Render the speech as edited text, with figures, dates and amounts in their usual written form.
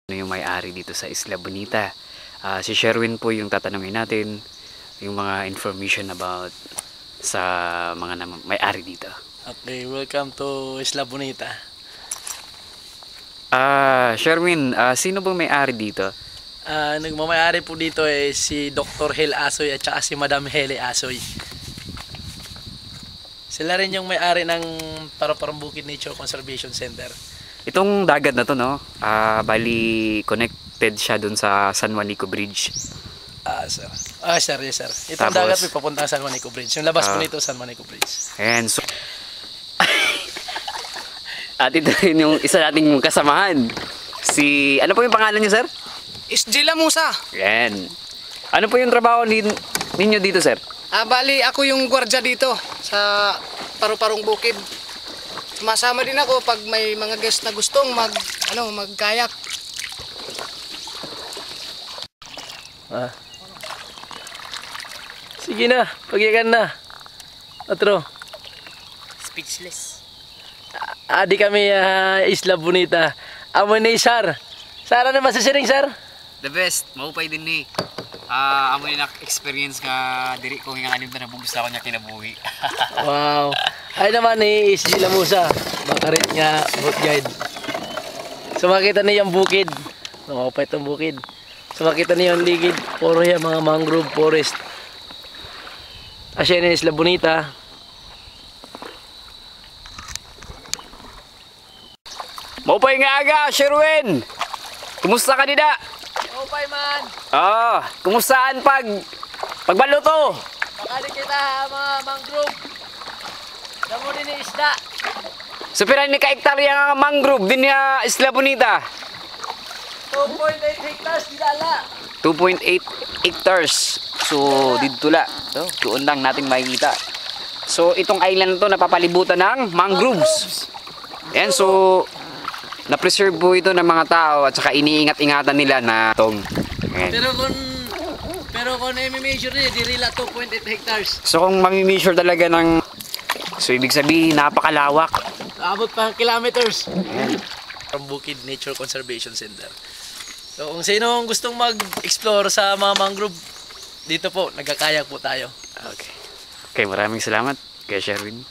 Ano yung may-ari dito sa Isla Bonita. Si Sherwin po yung tatanungin natin yung mga information about sa mga may-ari dito. Okay, welcome to Isla Bonita. Sherwin, sino bang may-ari dito? Nagmamayari po dito si Dr. Hel Asoy at saka si Madam Hele Asoy. Sila rin yung may-ari ng Paraparang Bukid Nature Conservation Center. Itong dagat na to, no? Bali connected siya dun sa San Juanico Bridge. Sir. Sir, yes sir. Itong Tapos, dagat may papunta sa San Juanico Bridge. Yung labas po nito San Juanico Bridge. And so, at ito rin yung isa nating kasamahan. Ano po yung pangalan niyo, sir? SJ Lamusa. Yan. Ano po yung trabaho ninyo dito, sir? Bali, ako yung gwardya dito sa Paru-Parong Bukid. Sumasama din ako pag may mga guest na gustong magkayak. Sige na, pagigan na. Otro. Speechless. Adi kami Isla Bonita. Amo ni Sar. Sara na masasiring, Sar? The best. Maupay din ni. Amo yung experience nga diri ko nga anim na nabugusta ko niya kinabuhi. Wow. Ay naman ni SG Lamusa. Makarit nga boat guide. So makita niyo yung bukid. Nakapay itong bukid. So makita niyo yung ligid. Puro yan mga mangrove forest. Asya ni Isla Bonita. Maupay nga aga, Sherwin! Kumusta ka nida? Maupay man! Kumustaan pagbaluto? Makali kita mga mangrove. Damo din ni isda. So piran ni ka-hektarya nga mangrove din niya Isla Bonita? 2.8 hectares dinala. 2.8 hectares. So dito la. So, doon lang natin makikita. So itong island na to napapalibutan ng mangroves. Yan, so na-preserve po ito ng mga tao at saka iniingat-ingatan nila na tong. Pero kung i-measure niya, dirila 2.8 hectares. So kung mami-measure talaga ng, so ibig sabihin napakalawak. Abot pa kilometers. From Bukid Nature Conservation Center. So kung sino gustong mag-explore sa mga mangrove, dito po, nagkakayak po tayo. Okay. Okay, maraming salamat kay Sherwin.